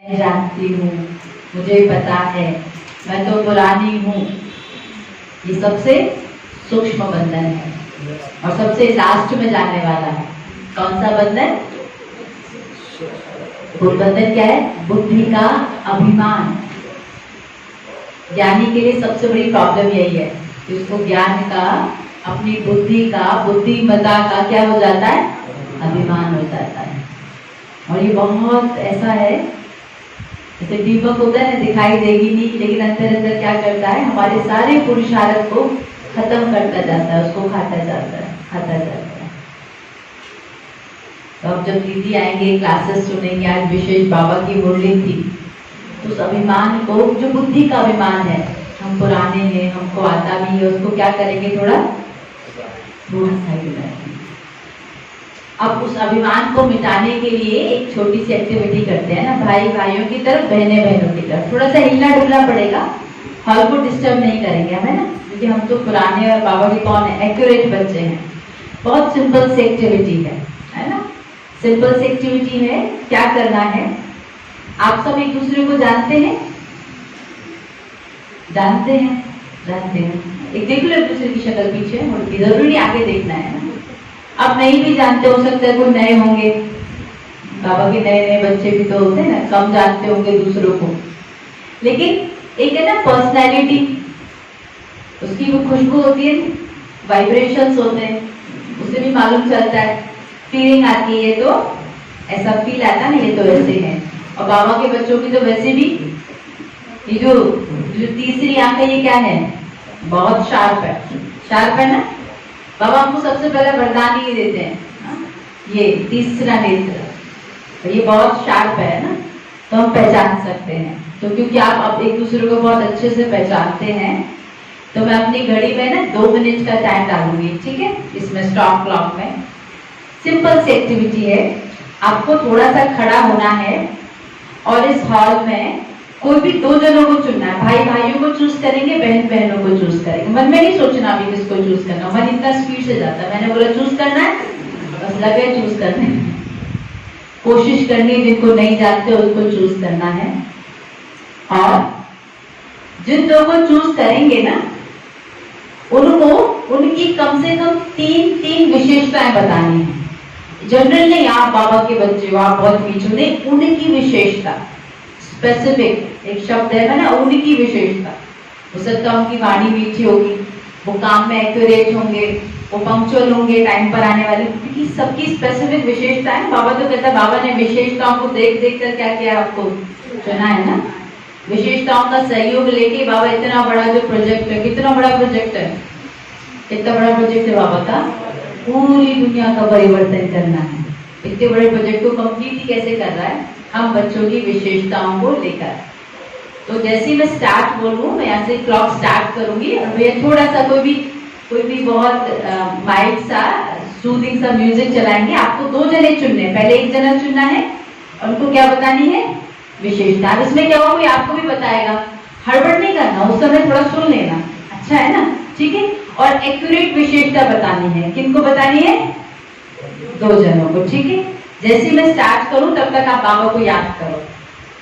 मैं जानती हूँ, मुझे पता है, मैं तो पुरानी हूँ। ये सबसे सूक्ष्म बंधन है और सबसे लास्ट में जाने वाला है। कौन सा बंधन? वो बंधन क्या है? बुद्धि का अभिमान। ज्ञानी के लिए सबसे बड़ी प्रॉब्लम यही है कि उसको ज्ञान का, अपनी बुद्धि का, बुद्धिमत्ता का क्या हो जाता है? अभिमान हो जाता है। और ये बहुत ऐसा है, जैसे दीपक होता है ना, दिखाई देगी नहीं लेकिन अंदर अंदर क्या करता है? हमारे सारे पुरुषार्थ को खत्म करता जाता है, उसको खाता जाता है, खाता जाता है। तो अब जब दीदी आएंगे, क्लासेस सुनेंगे, आज विशेष बाबा की मुरली थी, तो उस अभिमान को, जो बुद्धि का अभिमान है, हम पुराने हैं, हमको आता नहीं है, उसको क्या करेंगे? थोड़ा साइड में। अब उस अभिमान को मिटाने के लिए एक छोटी सी एक्टिविटी करते हैं ना, भाई भाइयों की तरफ, बहनें बहनों की तरफ। थोड़ा सा हिलना डुलना पड़ेगा, हॉल को डिस्टर्ब नहीं करेंगे हमें ना, क्योंकि हम तो पुराने और बाबा के कौन है? एक्यूरेट बच्चे हैं। बहुत सिंपल सी एक्टिविटी है ना? सिंपल सी एक्टिविटी है। क्या करना है? आप सब एक दूसरे को जानते हैं? जानते हैं, जानते हैं। एक देख लो एक दूसरे की शक्ल पीछे मुड़ के, जरूरी आगे देखना है ना। अब नहीं भी जानते, हो सकता है कोई नए होंगे, बाबा के नए नए बच्चे भी तो होते हैं ना, कम जानते होंगे दूसरों को, लेकिन एक है ना पर्सनैलिटी, उसकी वो खुशबू होती है, वाइब्रेशंस होते हैं, उससे भी मालूम चलता है, फीलिंग आती है, तो ऐसा फील आता है ना, ये तो वैसे है। और बाबा के बच्चों की तो वैसे भी ये जो तीसरी आंख है, ये क्या है? बहुत शार्प है, शार्प है ना। बाबा हमको सबसे पहले वरदान ही देते हैं, ये तीसरा नेत्र, तो ये बहुत शार्प है ना, तो हम पहचान सकते हैं। तो क्योंकि आप अब एक दूसरे को बहुत अच्छे से पहचानते हैं, तो मैं अपनी घड़ी में ना 2 मिनट का टाइम डालूंगी, ठीक है? इसमें स्टॉप क्लॉक में सिंपल सी एक्टिविटी है। आपको थोड़ा सा खड़ा होना है और इस हॉल में कोई भी 2 जनों को चुनना है। भाई भाइयों को चूज करेंगे, बहन बहनों को चूज करेंगे। मन में नहीं सोचना अभी किसको चूज करना, मन इतना स्पीड से जाता है। मैंने बोला चूज करना है, बस लगे चूज करने, कोशिश करनी है। जिनको नहीं जानते उसको चूज करना है। और जिन 2 को चूज करेंगे ना, उनको उनकी कम से कम 3 विशेषताएं बतानी है। जनरल नहीं, आप बाबा के बच्चे हो, आप बहुत नीचे नहीं, उनकी विशेषता, स्पेसिफिक एक शब्द है ना, उनकी विशेषता। हो सकता है उनकी वाणी मीठी होगी, वो काम में एक्यूरेट होंगे, वो पंक्चुअल होंगे, टाइम पर आने वाले, क्योंकि सबकी स्पेसिफिक विशेषता है। बाबा तो कहता है, बाबा ने विशेषताओं को देख देख कर क्या किया? आपको चुना है ना। विशेषताओं का सहयोग लेके बाबा इतना बड़ा जो प्रोजेक्ट है, कितना बड़ा प्रोजेक्ट है, कितना बड़ा प्रोजेक्ट है बाबा का, पूरी दुनिया का परिवर्तन करना है। इतने बड़े प्रोजेक्ट को कंप्लीट ही कैसे कर रहा है? हम बच्चों की विशेषताओं को लेकर। तो जैसे ही मैं स्टार्ट बोलूँ, मैं यहाँ से क्लॉक स्टार्ट करूंगी, और भैया थोड़ा सा कोई भी बहुत माइल्ड सा सूदिंग सा म्यूजिक चलाएंगे। आपको 2 जने चुनने, पहले एक जना चुनना है और उनको क्या बतानी है? विशेषता। इसमें क्या होगा? आपको भी बताएगा, हड़बड़ नहीं करना, उस समय थोड़ा सुन लेना, अच्छा है ना? ठीक है। और एक्यूरेट विशेषता बतानी है। किनको बतानी है? 2 जनों को, ठीक है। जैसे मैं स्टार्ट करूं तब तक आप बाबा को याद करो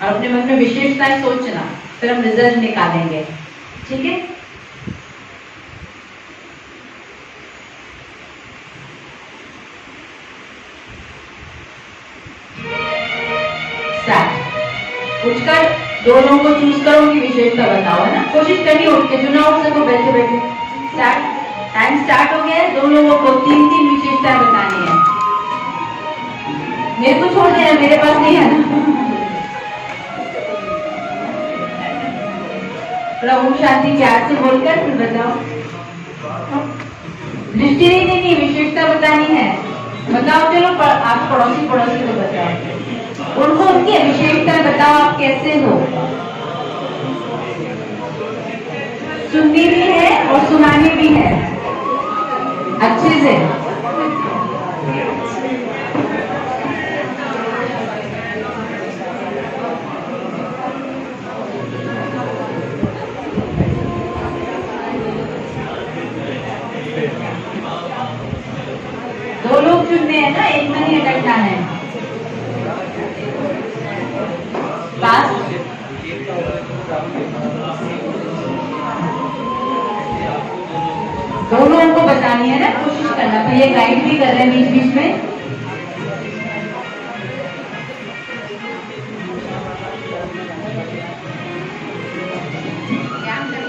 और अपने मन में विशेषताएं सोचना, फिर हम रिजल्ट निकालेंगे, ठीक है? स्टार्ट। उठकर दोनों को चूज करो, उनकी विशेषता बताओ, है ना? कोशिश करनी उठ के, जो ना उठ सको बैठे बैठे। स्टार्ट। टाइम स्टार्ट हो गया है। 2 लोगों को 3 विशेषताएं बतानी है। मेरे को छोड़ देना, मेरे पास नहीं है ना। थोड़ा ओम शांति प्यार से बोलकर फिर बताओ। दृष्टि नहीं, विशेषता बतानी है। बताओ, चलो आप पड़ोसी को बताओ, उनको उनकी विशेषता बताओ, आप कैसे हो। सुननी भी है और सुनानी भी है अच्छे से। दो लोग चुनने हैं ना, एक में नहीं अटकना है। दोनों को बतानी है ना, कोशिश करना। भैया गाइड भी कर रहे हैं बीच बीच में।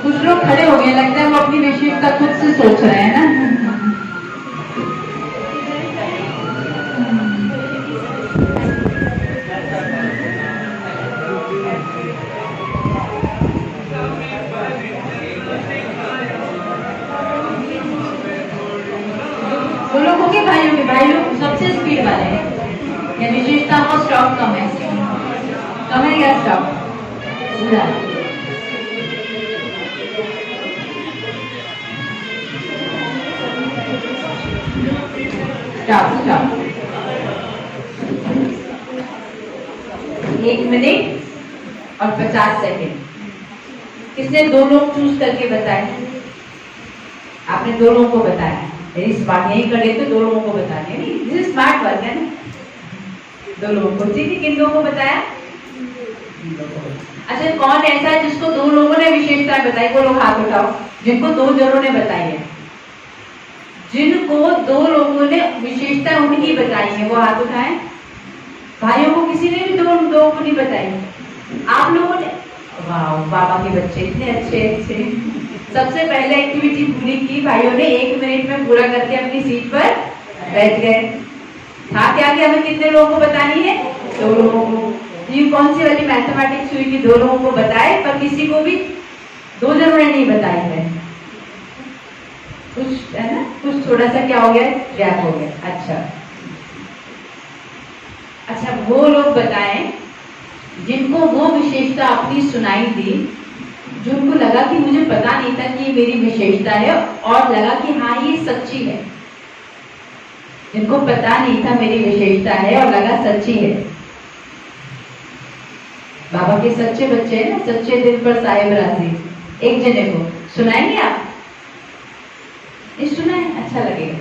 कुछ लोग खड़े हो गए, लगता है वो अपनी विशेषता खुद से सोच रहे हैं ना। वो लोगों के भाई लोग सबसे स्पीड वाले हैं। या विशेषता का स्टॉक कम है या स्टॉक पूरा। स्टॉप 1 मिनट और 50 सेकेंड। किसने 2 लोग चूज करके बताए? आपने 2 लोगों को बताया। Very smart. यही करे तो 2 लोगों को बताने, नहीं स्मार्ट वर्क है ना। 2 लोगों को, ठीक है। किन लोगों को बताया? अच्छा, कौन ऐसा है जिसको 2 लोगों ने विशेषताएं बताई? वो लोग हाथ उठाओ जिनको 2 जनों ने बताई है। जिनको 2 लोगों ने विशेषता उनकी बताई है वो हाथ उठाएं। भाइयों को किसी ने भी 2 लोगों को नहीं बताई? आप लोगों ने? वाह, बाबा के बच्चे इतने अच्छे। सबसे पहले एक्टिविटी पूरी की भाइयों ने, 1 मिनट में पूरा करके अपनी सीट पर बैठ गए। था क्या कि हमें कितने लोगों को बतानी है? 2 लोगों को। ये कौन सी वाली मैथमेटिक्स हुई कि 2 लोगों को बताए पर किसी को भी 2 जनों ने नहीं बताई है? कुछ है ना, कुछ थोड़ा सा क्या हो गया, गैप हो गया। अच्छा, वो लोग बताएं जिनको वो विशेषता अपनी सुनाई दी, जिनको लगा कि मुझे पता नहीं था कि ये मेरी विशेषता है और लगा कि हाँ ये सच्ची है। जिनको पता नहीं था मेरी विशेषता है और लगा सच्ची है। बाबा के सच्चे बच्चे हैं ना, सच्चे दिल पर साहिब राजी। एक जने को सुनाएंगे आप? ये सुनाए, अच्छा लगेगा।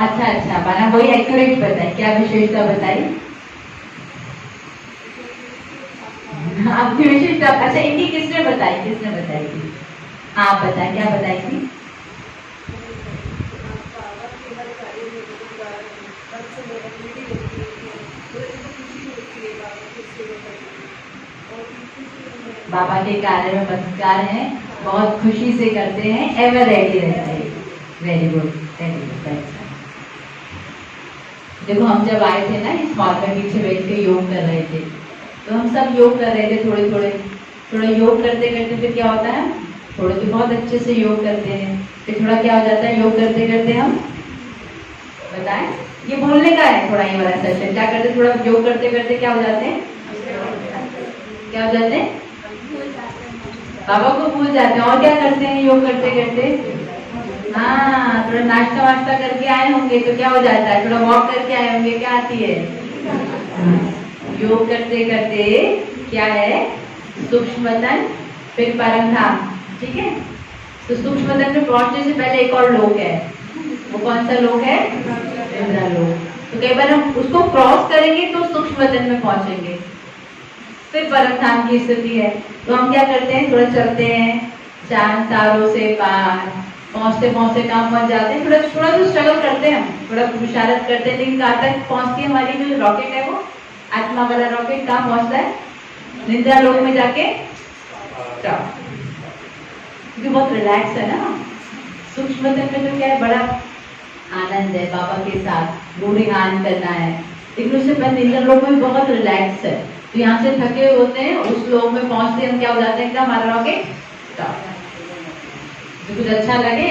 अच्छा, बना वही एक्यूरेट बताए। क्या विशेषता बताई आपकी विशेषता? अच्छा, इनकी किसने बताई थी? आप बताए, क्या बताई थी? बाबा के कार्य में मददगार हैं, बहुत खुशी से करते हैं, एवर रेडी रहते हैं। Very good, very good. देखो, हम जब आए थे ना इस हॉल में, पीछे बैठ के योग कर रहे थे, तो हम सब योग कर रहे थे। थोड़ा योग करते करते फिर क्या होता है, थोड़े तो बहुत अच्छे से योग करते हैं, फिर थोड़ा क्या हो जाता है, योग करते करते हम बताएं, ये बोलने का है थोड़ा ये वाला सेशन। क्या करते, थोड़ा योग करते करते क्या हो जाते हैं, क्या हो जाते हैं, बाबा को भूल जाते हैं। और क्या करते हैं योग करते करते? हाँ, थोड़ा नाश्ता वाश्ता करके आए होंगे तो क्या हो जाता है, थोड़ा वॉक करके आए होंगे, क्या आती है, योग करते करते क्या है, सूक्ष्मतन फिर परम धाम। ठीक है, तो सूक्ष्मतन में पहुंचने से पहले एक और लोक है। वो कौन सा लोक है? इंद्रा लोक। तो कई बार हम उसको क्रॉस करेंगे तो सूक्ष्मतन में पहुंचेंगे, फिर परम धाम की स्थिति है। तो हम क्या करते हैं, थोड़ा चलते हैं, चांद तारों से पार, पहुंचते पहुंचते कहाँ पहुंच जाते हैं, थोड़ा तो स्ट्रगल करते हैं, थोड़ा पुरुषार्थ करते हैं, लेकिन कहाँ तक पहुंचती है हमारी जो रॉकेट है, वो आत्मा वाला रॉकेट कहाँ पहुंचता है, निद्रा लोक में जाके स्टॉप। क्योंकि बहुत रिलैक्स है ना, सूक्ष्मतन में तो क्या है, बड़ा आनंद है, बाबा के साथ गुणगान करना है, लेकिन उससे पहले निद्रा लोक में बहुत रिलैक्स है। तो यहाँ से थके हुए होते हैं, उस लोक में पहुंचते हम क्या हो जाते हैं, एकदम हमारा रॉकेट स्टॉप। जो कुछ अच्छा लगे,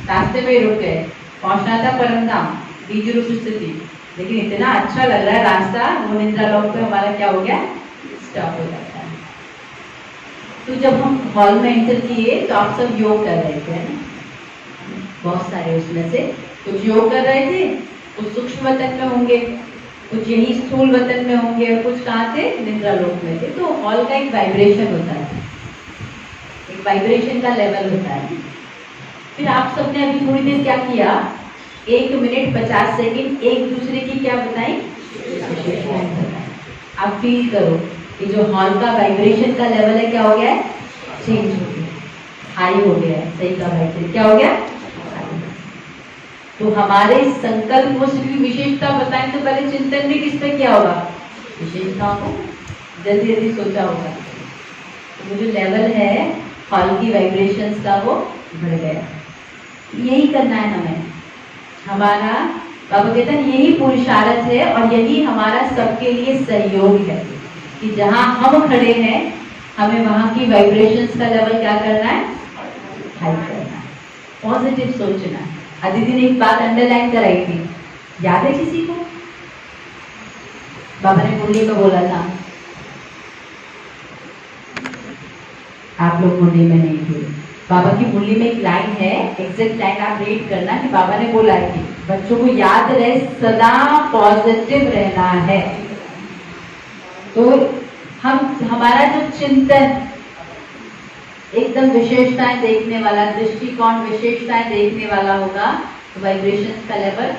रास्ते में रुक गए, पहुंचना था परम धाम, बीज रूप स्थिति, लेकिन इतना अच्छा लग रहा है रास्ता, वो निद्रा लोक पे हमारा क्या हो गया, स्टॉप हो जाता है। तो जब हम हॉल में एंटर किए तो आप सब योग कर रहे थे ना, बहुत सारे उसमें से कुछ योग कर रहे थे, कुछ सूक्ष्म वतन में होंगे, कुछ यही स्थूल वतन में होंगे, और कुछ कहाँ थे, निद्रा लोक में थे। तो हॉल का एक वाइब्रेशन होता है, एक वाइब्रेशन का लेवल होता है। फिर आप सबने अभी थोड़ी देर क्या किया, 1 मिनट 50 सेकंड एक दूसरे की क्या बताएं, विशेषताएं बताएं। आप फील करो कि जो हॉल का वाइब्रेशन का लेवल है क्या हो गया है, चेंज हो गया, हाई हो गया है। सही का वाइब्रेशन क्या हो गया, तो हमारे संकल्प को सिर्फ विशेषता बताएं तो पहले चिंतन भी किस पे किया होगा, विशेषताओं को जल्दी जल्दी सोचा होगा। तो जो लेवल है हॉल की वाइब्रेशंस का वो बढ़ गया। यही करना है हमें, हमारा बाबा कहते हैं यही पुरुषार्थ है और यही हमारा सबके लिए सहयोग है कि जहां हम खड़े हैं हमें वहां की वाइब्रेशंस का लेवल क्या करना है, हाई करना है, पॉजिटिव सोचना है। अदिति ने एक बात अंडरलाइन कराई थी, याद है किसी को? बाबा ने मुरली में बोला था, आप लोग मुरली में नहीं थे, बाबा की मुरली में एक लाइन है, एग्जैक्ट लाइन आप रीड करना कि बाबा ने बोला है कि बच्चों को याद रहे सदा पॉजिटिव रहना है। तो हमारा जो चिंतन एकदम विशेषताएं देखने वाला, दृष्टिकोण विशेषताएं देखने वाला होगा तो वाइब्रेशन का लेवल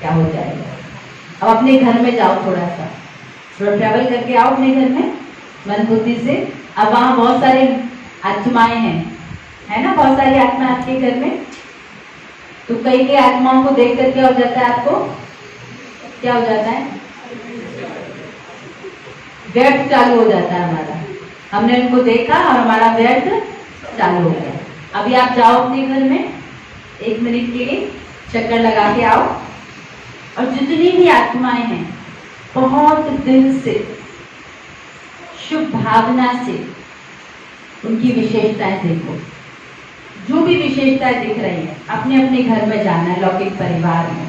क्या हो जाएगा। अब अपने घर में जाओ, थोड़ा ट्रैवल करके आओ अपने घर में मन बुद्धि से। अब वहां बहुत सारे आत्माएं हैं, है ना, बहुत सारी आत्मा आपके घर में। तो कई आत्माओं को देख कर क्या हो जाता है, आपको क्या हो जाता है, व्यर्थ चालू हो जाता है हमारा। हमने उनको देखा और हमारा व्यर्थ चालू हो गया। अभी आप जाओ अपने घर में 1 मिनट के लिए चक्कर लगा के आओ और जितनी भी आत्माएं हैं बहुत दिल से शुभ भावना से उनकी विशेषताएं देखो। जो भी विशेषताएं दिख रही है अपने अपने घर में जाना है, लौकिक परिवार में,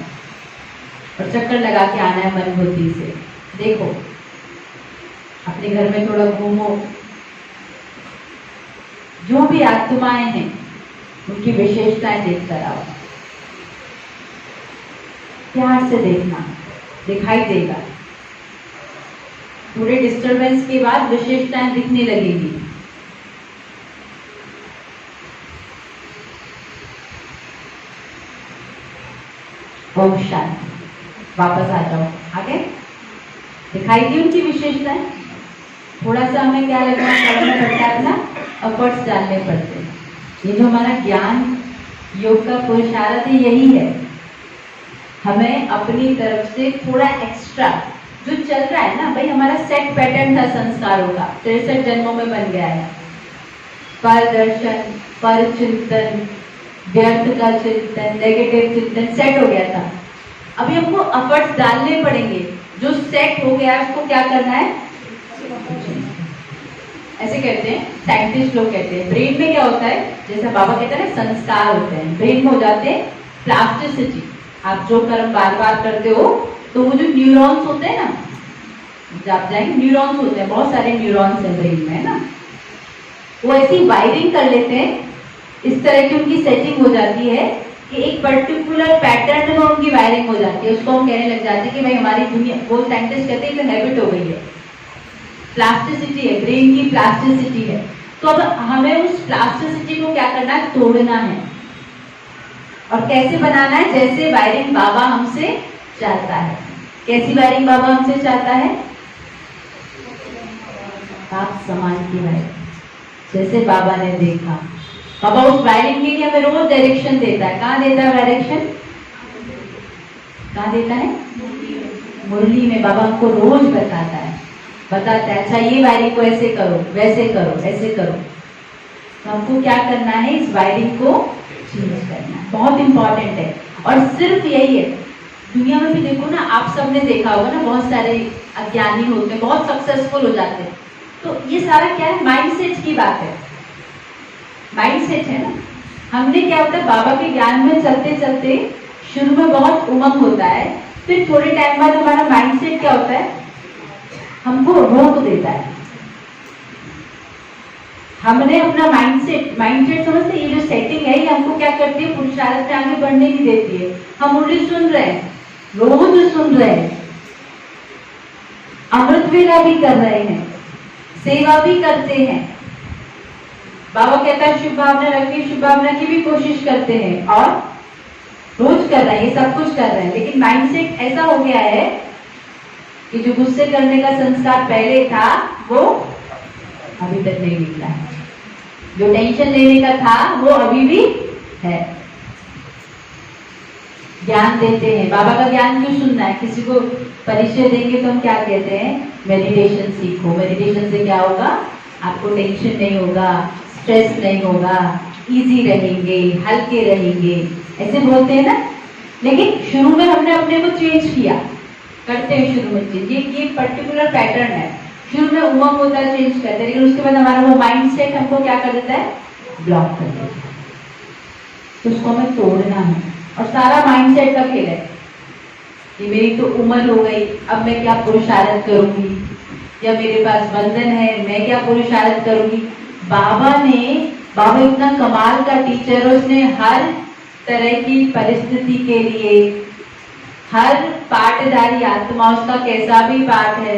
और चक्कर लगा के आना है मन बुद्धि से। देखो अपने घर में थोड़ा घूमो, जो भी आत्माएं हैं उनकी विशेषताएं देख कर आओ। प्यार से देखना, दिखाई देगा। पूरे डिस्टरबेंस के बाद विशेषताएं दिखने लगेंगी। ओम शांति। वापस आ जाओ, आगे दिखाई दी उनकी विशेषताएं। थोड़ा सा हमें क्या लगना पड़ता है, अपना एफर्ट्स डालने पड़ते हैं। ये जो हमारा ज्ञान योग का पुरुषार्थ है यही है, हमें अपनी तरफ से थोड़ा एक्स्ट्रा जो चल रहा है ना भाई, हमारा सेट पैटर्न था संस्कारों का, 63 जन्मों में बन गया है। पर दर्शन, पर चिंतन, व्यर्थ का चिंतन, नेगेटिव चिंतन सेट हो गया था। अभी हमको एफर्ट्स डालने पड़ेंगे। जो सेट हो गया उसको क्या करना है, ऐसे कहते हैं साइंटिस्ट लोग कहते हैं ब्रेन में क्या होता है, जैसे बाबा कहते हैं ना संस्कार होते हैं, ब्रेन में हो जाते हैं प्लास्टिसिटी। आप जो कर्म बार बार करते हो तो वो जो न्यूरॉन्स होते हैं ना, जब आप जाएंगे न्यूरॉन्स होते हैं, बहुत सारे न्यूरॉन्स हैं ब्रेन में, है ना, वो ऐसी वायरिंग कर लेते हैं, इस तरह की उनकी सेटिंग हो जाती है कि एक पर्टिकुलर पैटर्न में उनकी वायरिंग हो जाती है। उसको हम कहने लग जाते हैं कि भाई हमारी दुनिया, वो साइंटिस्ट कहते हैं कि हैबिट हो गई है, प्लास्टिसिटी है, ब्रेन की प्लास्टिसिटी है। तो अब हमें उस प्लास्टिसिटी को क्या करना है, तोड़ना है। और कैसे बनाना है, जैसे वायरिंग बाबा हमसे चाहता है। कैसी वायरिंग बाबा हमसे चाहता है, आप समान की वायरिंग, जैसे बाबा ने देखा। बाबा उस वायरिंग के लिए हमें रोज डायरेक्शन देता है। कहाँ देता है डायरेक्शन, कहाँ देता है, मुरली में बाबा हमको रोज बताता है, अच्छा ये वायरिंग को ऐसे करो, वैसे करो, ऐसे करो। तो हमको क्या करना है, इस वायरिंग को चेंज करना है, बहुत इंपॉर्टेंट है। और सिर्फ यही है, दुनिया में भी देखो ना, आप सबने देखा होगा ना, बहुत सारे अज्ञानी होते हैं, बहुत सक्सेसफुल हो जाते हैं। तो ये सारा क्या है, माइंडसेट की बात है, माइंडसेट है ना। हमने क्या होता है, बाबा के ज्ञान में चलते चलते शुरू में बहुत उमंग होता है, फिर थोड़े टाइम बाद हमारा माइंडसेट क्या होता है, हमको रोक देता है। हमने अपना माइंडसेट समझते, ये जो सेटिंग है ये हमको क्या करती है, पुरुषार्थ में आगे बढ़ने नहीं देती है। हम मुरली सुन रहे हैं, रोज सुन रहे हैं, अमृत वेला भी कर रहे हैं, सेवा भी करते हैं। बाबा कहता है शुभ भावना रखिए, शुभ भावना की भी कोशिश करते हैं, और रोज कर रहे हैं, ये सब कुछ कर रहे हैं, लेकिन माइंडसेट ऐसा हो गया है कि जो गुस्से करने का संस्कार पहले था वो अभी तक नहीं निकला है, जो टेंशन लेने का था वो अभी भी है। ज्ञान देते हैं, बाबा का ज्ञान क्यों सुनना है? किसी को परिचय देंगे तो हम क्या कहते हैं? मेडिटेशन सीखो। मेडिटेशन से क्या होगा? आपको टेंशन नहीं होगा, स्ट्रेस नहीं होगा, इजी रहेंगे, हल्के रहेंगे, ऐसे बोलते हैं ना। लेकिन शुरू में हमने अपने को चेंज किया, करते हैं शुरू में चेंज, ये पर्टिकुलर पैटर्न है। शुरू में उमंग होता है, चेंज करते हैं, लेकिन उसके बाद हमारा वो माइंड सेट हमको क्या कर देता है? ब्लॉक कर देता है। तो उसको हमें तोड़ना है, और सारा माइंड सेट का खेल है कि मेरी तो उम्र हो गई, अब मैं क्या पुरुषार्थ करूंगी, या मेरे पास बंधन है, मैं क्या पुरुषार्थ करूंगी। बाबा इतना कमाल का टीचर, उसने हर तरह की परिस्थिति के लिए, हर पाठधारी आत्मा, उसका कैसा भी पाठ है,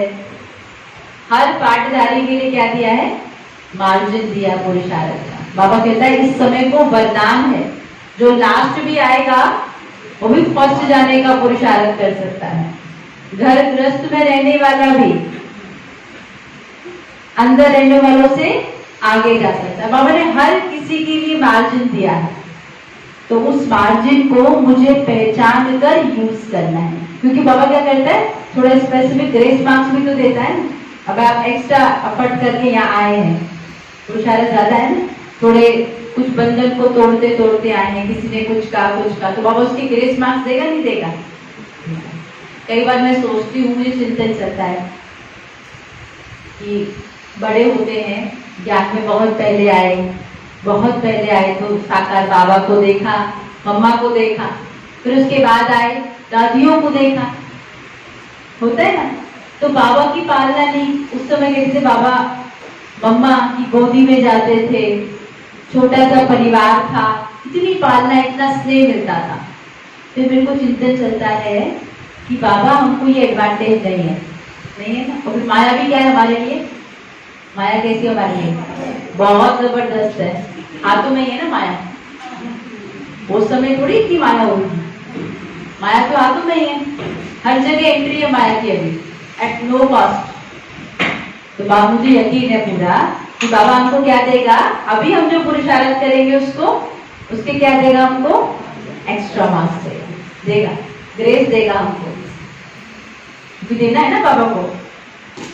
हर पाठधारी के लिए क्या दिया है? मार्जिन दिया पुरुषार्थ का। बाबा कहता है इस समय को वरदान है, जो लास्ट भी आएगा वो भी फर्स्ट जाने का पुरुषार्थ कर सकता है। घर गृहस्थ में रहने वाला भी अंदर रहने वालों से आगे जा सकता है। बाबा ने हर किसी के लिए मार्जिन दिया है, तो उस मार्जिन को मुझे पहचान कर यूज करना है। क्योंकि बाबा क्या करता है? थोड़ा स्पेसिफिक ग्रेस मार्क्स भी तो देता है। अब आप एक्स्ट्रा एफर्ट करके यहाँ आए हैं, पुरुषार्थ ज्यादा है ना, थोड़े कुछ बंधन को तोड़ते तोड़ते आए हैं, किसी ने कुछ कहा, तो बाबा उसकी ग्रेस मार्क्स देगा नहीं देगा? कई बार मैं सोचती हूँ, मुझे चिंतन चलता है कि बड़े होते हैं, ज्ञान में बहुत पहले आए तो साकार बाबा को देखा, मम्मा को देखा, फिर उसके बाद आए दादियों को देखा, होता है ना। तो बाबा की पालना नहीं, उस समय कैसे बाबा मम्मा की गोदी में जाते थे, छोटा सा परिवार था, इतनी पालना, इतना स्नेह मिलता था। फिर मेरे को चिंतन चलता है कि बाबा हमको ये एडवांटेज नहीं है ना। और माया भी क्या है हमारे लिए? माया कैसी हमारे लिए? बहुत जबरदस्त है, हाथों में ही है ना माया। उस समय थोड़ी इतनी माया होगी, माया तो हाथों में ही है, हर जगह एंट्री है माया की अभी, एट नो कॉस्ट। तो बाबा, मुझे यकीन है पूरा कि बाबा हमको क्या देगा? अभी हम जो पुरुषार्थ करेंगे उसको, उसके क्या देगा हमको? एक्स्ट्रा मार्क्स देगा, ग्रेस देगा हमको। भी देना है ना बाबा को।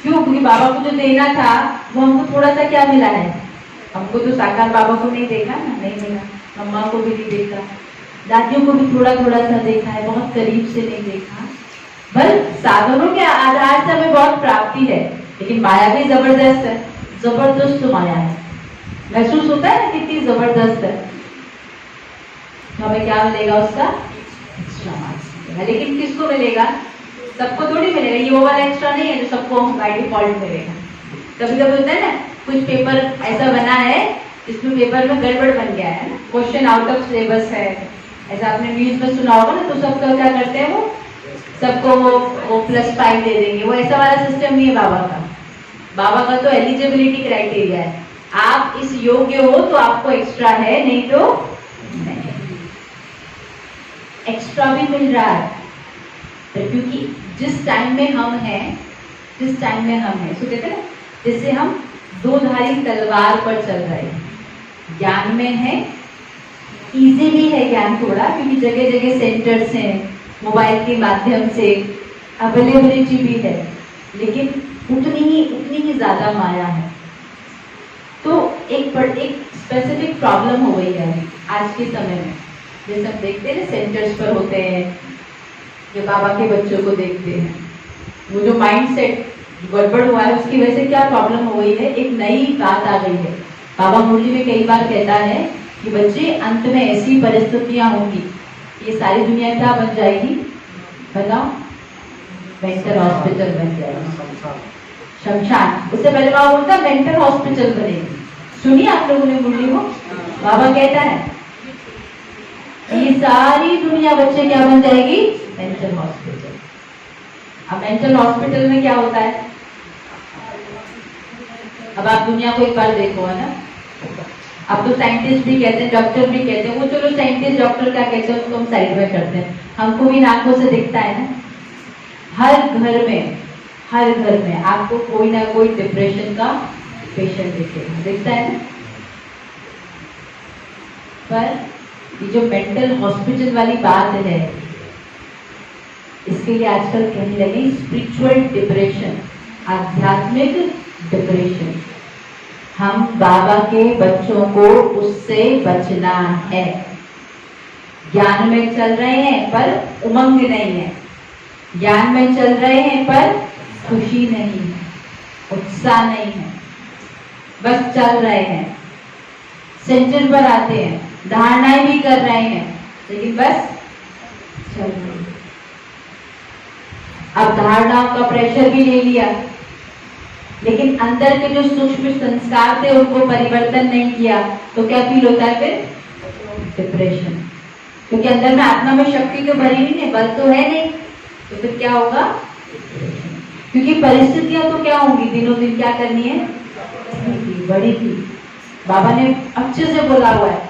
क्यों? क्योंकि बाबा को जो देना था वो हमको थोड़ा सा क्या मिला है? हमको तो साकार बाबा को नहीं देखा ना, नहीं मिला, मम्मा को भी नहीं देखा, दादियों को भी थोड़ा थोड़ा सा देखा है, बहुत करीब से नहीं देखा। बल साधनों के आधार से हमें बहुत प्राप्ति है, लेकिन माया भी जबरदस्त है, जबरदस्त माया है। महसूस होता है ना कितनी जबरदस्त है। तो हमें क्या मिलेगा? उसका एक्स्ट्रा मार्क्स मिलेगा। लेकिन किसको मिलेगा? सबको थोड़ी मिलेगा। ये वो वाला एक्स्ट्रा नहीं है जो सबको बाय डिफॉल्ट मिलेगा। कभी कभी होता है ना, कुछ पेपर ऐसा बना है जिसमें पेपर में गड़बड़ बन गया है, क्वेश्चन आउट ऑफ सिलेबस है, ऐसा आपने न्यूज में सुना होगा ना। तो सबका क्या करते हैं, वो सबको वो +5 दे देंगे। वो ऐसा वाला सिस्टम नहीं है बाबा का। बाबा का तो एलिजिबिलिटी क्राइटेरिया है, आप इस योग्य हो तो आपको एक्स्ट्रा है, नहीं तो नहीं। एक्स्ट्रा भी मिल रहा है क्योंकि जिस टाइम में हम हैं, सो कहते हैं जैसे हम दो धारी तलवार पर चल रहे हैं। ज्ञान में है, इजीली है ज्ञान थोड़ा, क्योंकि जगह जगह सेंटर्स हैं, मोबाइल के माध्यम से अवेलेबिलिटी भी है, लेकिन उतनी ही ज्यादा माया है। तो एक स्पेसिफिक प्रॉब्लम हो गई है आज के समय में। जैसे हम देखते हैं सेंटर्स पर होते हैं, जो बाबा के बच्चों को देखते हैं, वो जो माइंड सेट गड़बड़ हुआ है उसकी वजह से क्या प्रॉब्लम हो गई है? एक नई बात आ गई है। बाबा मुरली में कई बार कहता है कि बच्चे, अंत में ऐसी परिस्थितियां होंगी, ये सारी दुनिया क्या बन जाएगी बताओ? मेंटल हॉस्पिटल बन जाएगी, शमशान। उससे पहले बाबा बोलता मेंटल हॉस्पिटल बनेगी। सुनिए आप लोगों ने मुरली को, बाबा कहता है ये सारी दुनिया बच्चे क्या बन जाएगी? Mental hospital. अब मेंटल हॉस्पिटल में क्या होता है? अब आप दुनिया को एक बार देखो, है ना, अब तो साइंटिस्ट भी कहते हैं, डॉक्टर भी कहते हैं, वो चलो साइंटिस्ट डॉक्टर क्या कहते हैं उसको हम साइड में करते हैं, हमको भी आंखों से दिखता है ना। हर घर में आपको कोई ना कोई डिप्रेशन का पेशेंट दिखता है ना। पर ये जो मेंटल हॉस्पिटल वाली बात है, इसके लिए आजकल कहने लगे स्पिरिचुअल डिप्रेशन, आध्यात्मिक डिप्रेशन। हम बाबा के बच्चों को उससे बचना है। ज्ञान में चल रहे हैं पर उमंग नहीं है, ज्ञान में चल रहे हैं पर खुशी नहीं है, उत्साह नहीं है, बस चल रहे हैं, सेंटर पर आते हैं, धारणाएं भी कर रहे हैं, लेकिन बस चल रहे हैं। अब धारणाओं का प्रेशर भी ले लिया, लेकिन अंदर के जो सूक्ष्म संस्कार थे उनको परिवर्तन नहीं किया, तो क्या फील होता है फिर? डिप्रेशन। क्योंकि अंदर में आत्मा में शक्ति तो भरी नहीं है, बल तो है नहीं, तो फिर क्या होगा? क्योंकि परिस्थितियां तो क्या होंगी, दिनों दिन क्या करनी है? बड़ी थी। बाबा ने अच्छे से बोला हुआ है,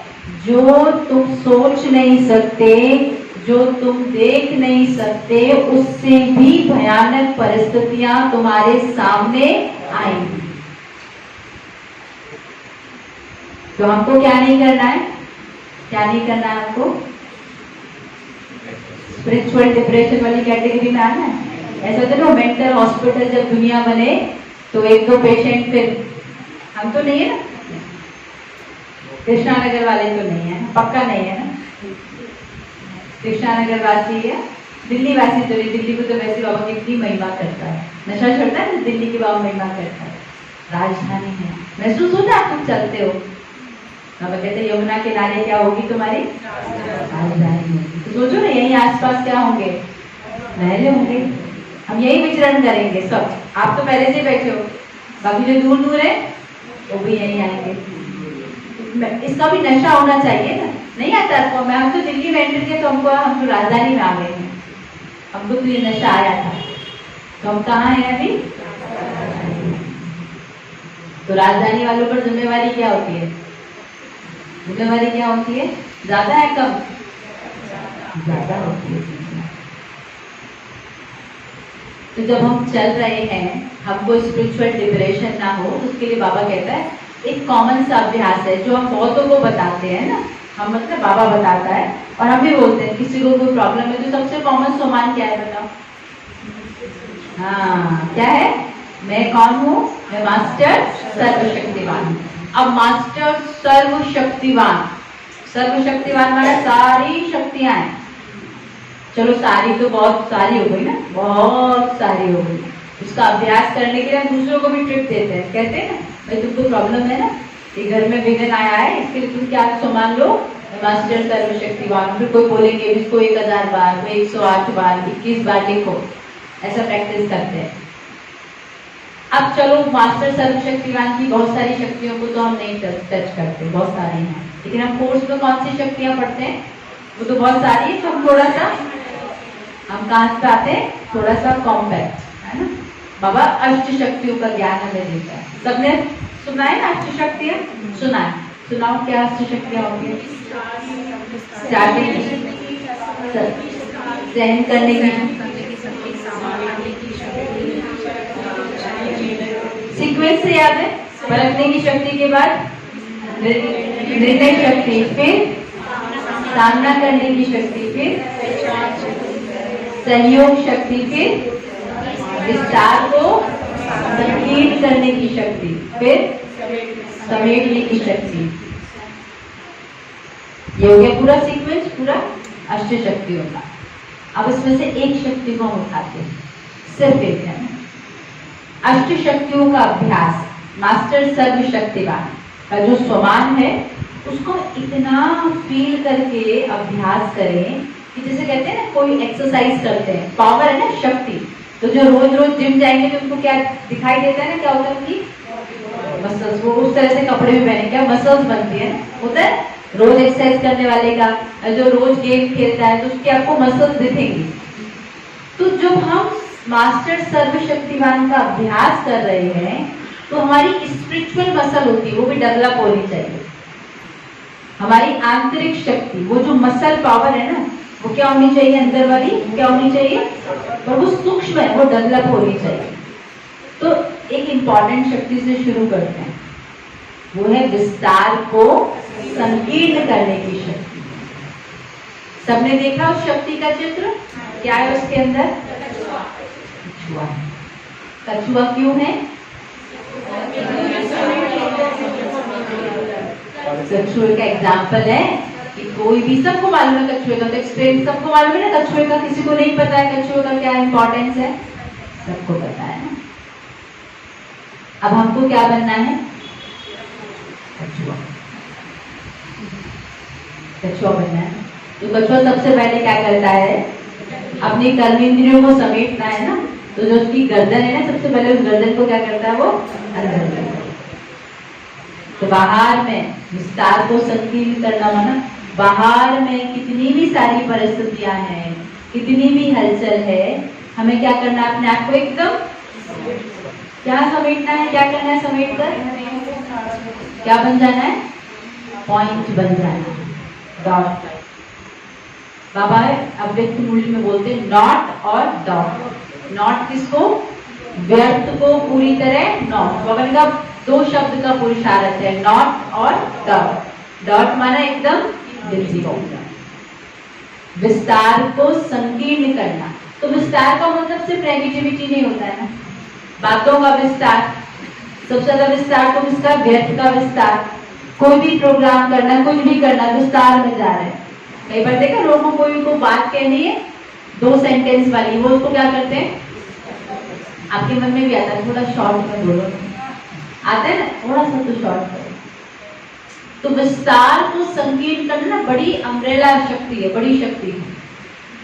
जो तुम सोच नहीं सकते, जो तुम देख नहीं सकते, उससे भी भयानक परिस्थितियां तुम्हारे सामने आएंगी। तो हमको क्या नहीं करना है? क्या नहीं करना है हमको? स्पिरिचुअल डिप्रेशन वाली कैटेगरी में आना है। ऐसा तो ना, मेंटल हॉस्पिटल जब दुनिया बने तो एक दो पेशेंट, फिर हम तो नहीं है ना, कृष्णा नगर वाले तो नहीं है, पक्का नहीं है ना। कृष्णा नगर वासी है, दिल्ली वासी तो नहीं, दिल्ली को तो वैसे बाबा कितनी महिमा करता है, नशा छोड़ता है ना, दिल्ली की बाबा महिमा करता है। राजधानी है, महसूस होता है, तुम चलते हो, बाबा कहते यमुना किनारे क्या होगी तुम्हारी? राजधानी होगी। तो सोचो ना, यही आसपास क्या होंगे? महल होंगे। हम यही विचरण करेंगे सब। आप तो पहले से बैठे हो, बाकी जो दूर दूर है वो भी यही आएंगे। इसका भी नशा होना चाहिए ना, नहीं आता आपको? हम तो दिल्ली में एंटर किए तो हम तो राजधानी में आ गए हैं, हमको तो ये नशा आया था, तो हम कहाँ हैं अभी? तो राजधानी वालों पर जिम्मेवारी क्या होती है? जिम्मेवारी क्या होती है? ज्यादा है कम? ज्यादा होती है। तो जब हम चल रहे हैं, हमको स्पिरिचुअल डिप्रेशन ना हो, उसके लिए बाबा कहता है एक कॉमन सा अभ्यास है जो हम बहुतों को बताते हैं ना, हम मतलब बाबा बताता है और हम भी बोलते हैं, किसी को कोई प्रॉब्लम है तो सबसे कॉमन सामान क्या है बताओ? हाँ, क्या है? मैं कौन हूँ? मैं मास्टर सर्वशक्तिवान। अब मास्टर सर्वशक्तिवान, सर्वशक्तिवान माना सारी शक्तियां हैं। चलो सारी तो बहुत सारी हो गई ना, बहुत सारी हो गई। उसका अभ्यास करने के लिए हम दूसरों को भी ट्रिक देते हैं, कहते हैं ना, भाई तुमको प्रॉब्लम है ना, ये घर में विघ्न आया है, इसके लिए तुम क्या सामान लो? मास्टर सर्वशक्तिवान। फिर कोई बोलेंगे इसको 1000 बार, कोई 108 बार, 21 बार लिखो, ऐसा प्रैक्टिस करते हैं। अब चलो मास्टर सर्वशक्तिवान की बहुत सारी शक्तियों को तो हम नहीं टच करते, बहुत सारी हैं, लेकिन हम कोर्स में कौन सी शक्तियां पढ़ते हैं? वो तो बहुत सारी है, तो हम थोड़ा सा, हम कहाँ से आते हैं? थोड़ा सा कॉम्पैक्ट, है ना। बाबा अष्ट शक्तियों का ज्ञान हमें देता है। सबने सुना है ना अष्ट शक्तियाँ? सुना है, सुनाओ क्या अष्ट शक्तियाँ होती है? स्टार्टिंग सहन करने की, सीक्वेंस से याद है, परखने की शक्ति के बाद निर्णय शक्ति, फिर सामना करने की शक्ति, फिर सहयोग शक्ति, फिर विस्तार को संकीर्ण करने की शक्ति, फिर समेटने की शक्ति। ये हो गया पूरा सीक्वेंस, पूरा अष्ट शक्तियों का। अब इसमें से एक शक्ति को हम उठाते हैं, सिर्फ एक है। अष्ट शक्तियों का अभ्यास, मास्टर सर्वशक्तिवान का जो स्वमान है उसको इतना फील करके अभ्यास करें कि जैसे कहते हैं ना, कोई एक्सरसाइज करते हैं, पावर है ना, शक्ति। तो जो रोज रोज जिम जाएंगे तो उनको क्या दिखाई देता है ना, क्या होता है उनकी मसल्स, वो उस तरह से कपड़े भी पहने, क्या मसल्स बनती है, होता है रोज एक्सरसाइज करने वाले का, जो रोज गेम खेलता है तो उसकी आपको मसल्स दिखेंगी। तो जब हम मास्टर सर्वशक्तिवान का अभ्यास कर रहे हैं तो हमारी स्पिरिचुअल मसल होती है, वो भी डेवलप होनी चाहिए। हमारी आंतरिक शक्ति, वो जो मसल पावर है ना, वो क्या होनी चाहिए, अंदर वाली क्या होनी चाहिए, और वो सूक्ष्म है, वो डेवलप होनी चाहिए। तो एक इंपॉर्टेंट शक्ति से शुरू करते हैं, वो है विस्तार को संकीर्ण करने की शक्ति। सबने देखा उस शक्ति का चित्र, क्या है उसके अंदर, कछुआ। कछुआ क्यों है, कछुए का एग्जाम्पल है कि कोई भी, सबको मालूम है कछुए का, तो एक्सपीरियंस सबको मालूम है ना कछुए का, किसी को नहीं पता है कछुए का क्या इंपॉर्टेंस है, सबको पता है ना। अब हमको क्या बनना है, कछुआ, कछुआ बनना है। तो कछुआ सबसे पहले क्या करता है, अपनी कर्मेंद्रियों को समेटना है ना, तो जो उसकी गर्दन है ना, सबसे पहले उस गर्दन को क्या करता है, वो अंदर करता है। तो बाहर में विस्तार को संकीर्ण करना माना, बाहर में कितनी भी सारी परिस्थितियां हैं, कितनी भी हलचल है, हमें क्या करना है, अपने आप को एकदम क्या समेटना है, क्या करना है, समेट कर क्या बन जाना है, पॉइंट बन जाना है, डॉट। बाबा अव्यक्त मूल्य में बोलते हैं नॉट और डॉट। नॉट किसको, व्यर्थ को पूरी तरह नॉट, बाबा ने कहा दो शब्द का पुरुषार्थ है, नॉट और डॉट। डॉट माना एकदम बिल्कुल होगा। विस्तार को संकीर्ण करना, तो विस्तार का मतलब सिर्फ नेगेटिविटी नहीं होता है ना, बातों का विस्तार, सबसे ज्यादा विस्तार तो किसका, व्यर्थ का विस्तार। कोई भी प्रोग्राम करना, कुछ भी करना, विस्तार में जा रहे हैं। कई बार देखा लोगों को, कोई को बात कहनी है 2 सेंटेंस वाली, वो उसको क्या करते हैं, आपके मन में भी आता है थोड़ा शॉर्ट में बोलो, आता है ना, थोड़ा सा तो शॉर्ट करो। तो विस्तार को संकीर्ण करना बड़ी अम्ब्रेला शक्ति है, बड़ी शक्ति है।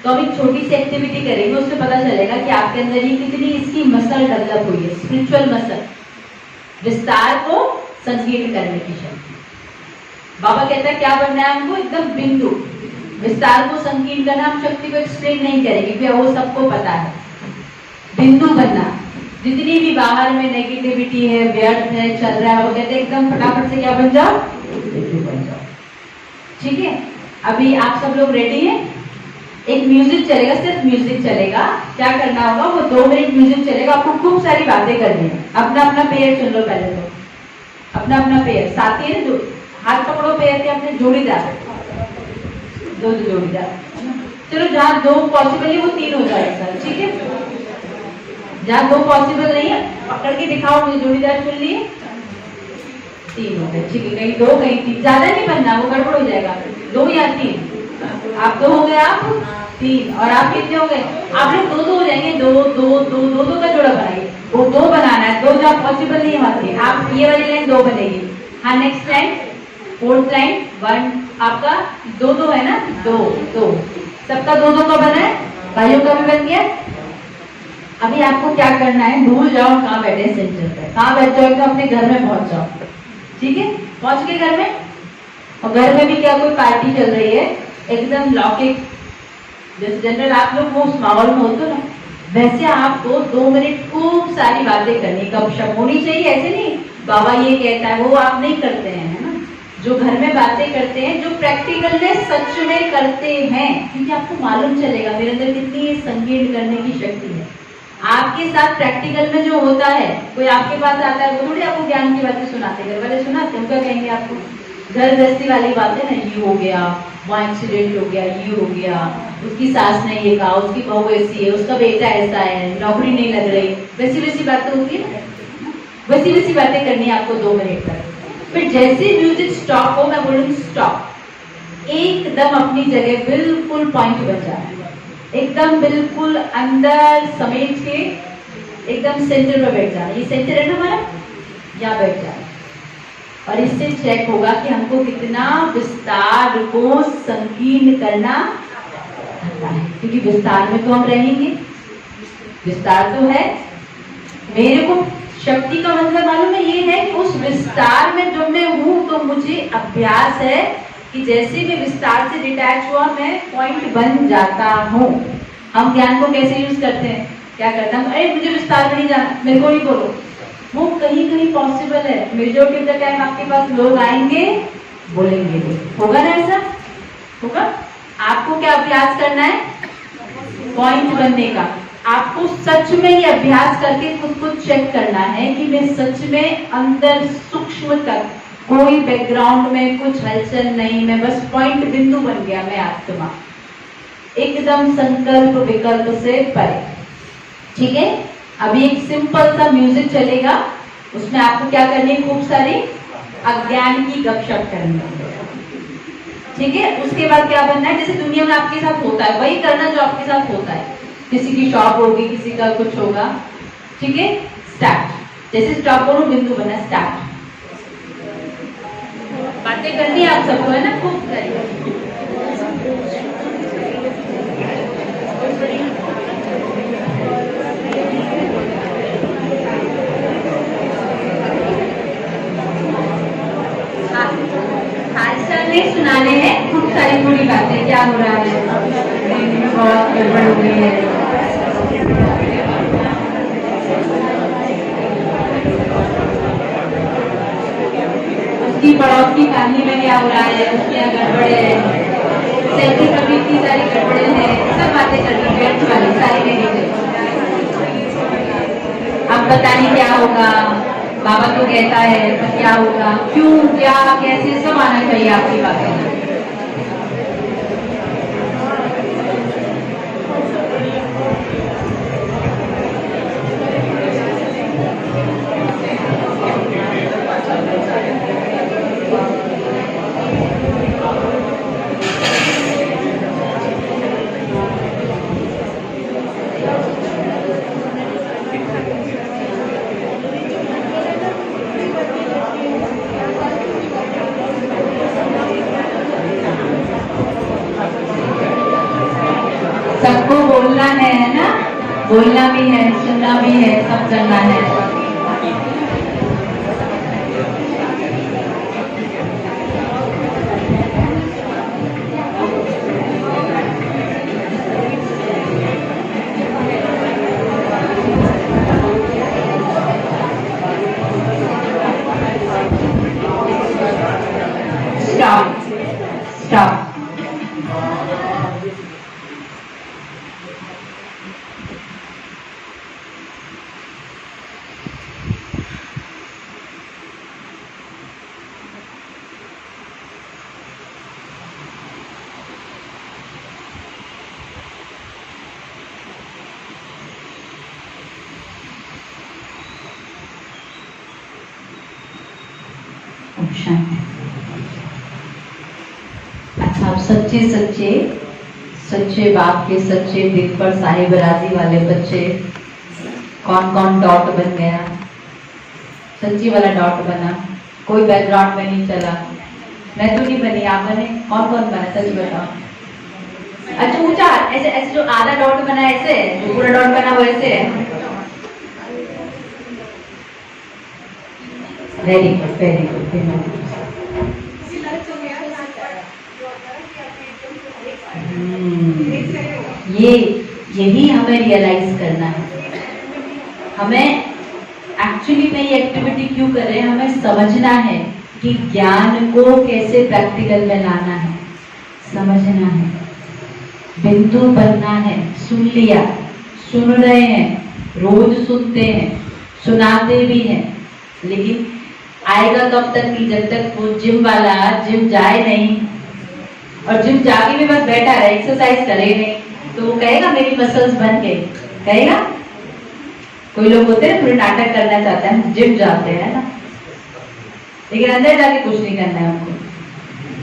तो अब एक छोटी सी एक्टिविटी करेंगे, उससे पता चलेगा कि आपके अंदर ये कितनी इसकी मसल डेवलप हुई है, स्पिरिचुअल मसल, विस्तार को संकीर्ण करने की शक्ति। बाबा कहता है क्या बनना है हमको, एकदम बिंदु। विस्तार को संकीर्ण करना, हम शक्ति को एक्सप्लेन नहीं करेंगे क्योंकि वो सबको पता है। बिंदु बनना, जितनी भी बाहर में नेगेटिविटी है, व्यर्थ है, चल रहा है, वो कहते हैं एकदम फटाफट से क्या बन जाओ, बिंदु बन जाओ। ठीक है, अभी आप सब लोग रेडी हैं, एक म्यूजिक चलेगा, सिर्फ म्यूजिक चलेगा। क्या करना होगा, वो 2 मिनट म्यूजिक चलेगा, आपको खूब सारी बातें करनी है। अपना अपना पेयर चुन लो, पहले तो अपना अपना पेयर, साथी है ना, हाथ पकड़ो पेयर के अपने, जोड़ीदार, दो जोड़ीदार। चलो जहाँ 2 पॉसिबल है वो 3 हो जाएगा, ठीक है। जहाँ 2 पॉसिबल नहीं है, पकड़ के दिखाओ मुझे, जोड़ीदार चुन लिए, 3 हो गए, ठीक है। कहीं 2 कहीं 3, ज्यादा नहीं बनना, वो गड़बड़ हो जाएगा। 2 या 3, आप 2 हो गए, आप 3, और आप कितने हो गए, आप लोग 2-2 हो जाएंगे, 2 का जोड़ा बनाइए। वो 2 बनाना है, 2 जहाँ पॉसिबल नहीं होती, आप ये वाली लाइन 2 बनेगी। हाँ, नेक्स्ट लाइन, 4th लाइन 1, आपका 2-2 है ना, 2 सबका 2-2 का बना है, भाइयों का भी बन गया। अभी आपको क्या करना है, भूल जाओ कहाँ बैठे हैं, सेंटर पे कहाँ बैठ जाओ, तो अपने घर में पहुंच जाओ, ठीक है। पहुंच के घर में, और घर में भी क्या कोई पार्टी चल रही है, एकदम लौकिक, जैसे जनरल आप लोग वो उस माहौल में होते ना, वैसे आपको 2 मिनट खूब सारी बातें करनी, गपशप होनी चाहिए। ऐसे नहीं बाबा ये कहता है, वो आप नहीं करते हैं, है ना। जो घर में बातें करते हैं, जो प्रैक्टिकल में सच में करते हैं, क्योंकि आपको मालूम चलेगा मेरे अंदर कितनी संकीर्ण करने की शक्ति है। आपके साथ प्रैक्टिकल में जो होता है, कोई आपके पास आता है, वो थोड़ी आपको ज्ञान की बातें सुनाते, घर वाले सुनाते हैं, क्या कहेंगे आपको, घर गृहस्थी वाली बातें ना, ये हो गया, वहाँ एक्सीडेंट हो गया, ये हो गया, उसकी सास ने ये कहा, उसकी बहू ऐसी है, उसका बेटा ऐसा है, नौकरी नहीं लग रही, वैसी वैसी बातें होती है ना, वैसी वैसी बातें करनी है आपको 2 मिनट तक। फिर जैसे म्यूजिक स्टॉप हो, मैं बोलूँगी स्टॉप, एकदम अपनी जगह बिल्कुल पॉइंट बन जाना है, एकदम बिल्कुल अंदर समेट के एकदम सेंटर में बैठ जाना। ये सेंटर है ना हमारा, यहाँ बैठ जाना, और इससे चेक होगा कि हमको कितना विस्तार को संकीर्ण करना आता है, क्योंकि विस्तार में तो हम रहेंगे, विस्तार तो है। मेरे को शक्ति का मतलब मालूम है, ये है कि उस विस्तार में जो मैं हूँ, तो मुझे अभ्यास है कि जैसे मैं विस्तार से डिटैच हुआ, मैं पॉइंट बन जाता हूँ। हम ज्ञान को कैसे यूज करते हैं, क्या करता हूँ, अरे मुझे विस्तार में नहीं जाना, मेरे को नहीं बोलो, वो कहीं कहीं पॉसिबल है। मेजॉरिटी ऑफ द टाइम आपके पास लोग आएंगे, बोलेंगे होगा ना ऐसा? होगा। आपको क्या अभ्यास करना है? पॉइंट बनने का। आपको सच में ये अभ्यास करके खुद को चेक करना है कि मैं सच में अंदर सूक्ष्म तक कोई बैकग्राउंड में कुछ हलचल नहीं, मैं बस पॉइंट बिंदु बन गया, मैं आत्मा एकदम संकल्प विकल्प से परे। ठीक है, अभी एक सिंपल सा म्यूजिक चलेगा, उसमें आपको क्या करनी है? खूब सारी अज्ञान की गपशप करनी है। ठीक है, उसके बाद क्या बनना है? जैसे दुनिया में आपके साथ होता है वही करना जो आपके साथ होता है। किसी की शॉप होगी, किसी का कुछ होगा। ठीक है, स्टार्ट। जैसे स्टॉप करो, बिंदु बना, स्टार्ट। बातें करनी है आप सबको, है ना? खूब सारी। सुनाने हैं खूब सारी थोड़ी बातें, क्या हो रहा है, बहुत गड़बड़ हो गई है, उसकी पड़ोस की फैमिली में क्या हो रहा है, उसके यहाँ गड़बड़ है, सैलरी कभी इतनी सारी गड़बड़े हैं, सब बातें करनी व्यर्थ वाली सारी नेगेटिव। अब पता नहीं क्या होगा, बाबा तो कहता है तो क्या होगा, क्यों, क्या, कैसे, सब आना चाहिए आपकी बातें। सबको बोलना है ना? बोलना भी है, सुनना भी है, सब करना है। Stop, stop. अच्छा, आप सच्चे सच्चे सच्चे बाप के सच्चे दिल पर साहिब राजी वाले बच्चे, कौन कौन डॉट बन गया? सच्ची वाला डॉट बना, कोई बैकग्राउंड में नहीं चला। मैं तो नहीं बनी, आप बने? कौन कौन बना? सच बताओ। अच्छा, ऊंचा ऐसे, ऐसे जो आधा डॉट बना ऐसे, जो पूरा डॉट बना वो ऐसे है। Very good, very good. ये यही हमें रियलाइज करना है। हमें एक्चुअली में ये एक्टिविटी क्यों कर रहे हैं? हमें समझना है कि ज्ञान को कैसे प्रैक्टिकल में लाना है, समझना है, बिंदु बनना है। सुन लिया, सुन रहे हैं, रोज सुनते हैं, सुनाते भी हैं, लेकिन आएगा कब तक कि जब तक वो जिम वाला जिम जाए नहीं, और जिम जाके भी बस बैठा रहे, एक्सरसाइज करे नहीं, तो वो कहेगा मेरी मसल्स बन गई, कहेगा? कोई लोग होते हैं थोड़े नाटक करना चाहते हैं, जिम जाते हैं ना, लेकिन अंदर जाके कुछ नहीं करना है हमको।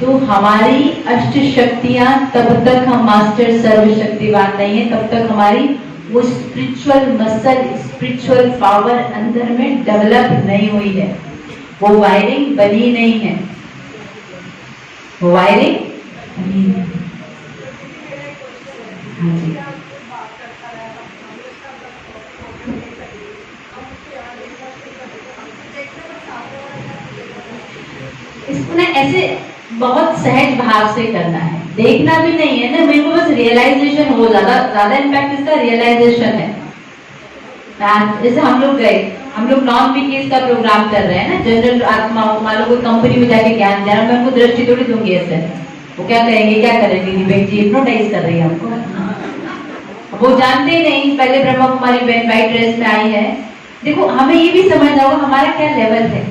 तो हमारी अष्ट शक्तियां, तब तक हम मास्टर सर्वशक्तिवान नहीं है, तब तक हमारी वो स्पिरिचुअल मसल, स्पिरिचुअल पावर अंदर में डेवलप नहीं हुई है, वो वायरिंग बनी नहीं है, वो वायरिंग बनी नहीं। हाँ जी, इसको ना ऐसे बहुत सहज भाव से करना है, देखना भी नहीं है ना, मेरे को बस रियलाइजेशन हो, ज्यादा इम्पैक्ट इसका रियलाइजेशन है। जैसे हम लोग गए, हम लोग नॉन पीकेस का प्रोग्राम कर रहे हैं ना, जनरल आत्माओं, मान लो कोई कंपनी में जाके ज्ञान दे रहा, मैं उनको दृष्टि थोड़ी दूंगी ऐसे, वो क्या कहेंगे, क्या करेंगे, विवेक जी हिप्नोटाइज कर रही है हमको, वो जानते ही नहीं। पहले ब्रह्मा कुमारी बहन व्हाइट ड्रेस में आई है। देखो हमें ये भी समझना होगा हमारा क्या लेवल है।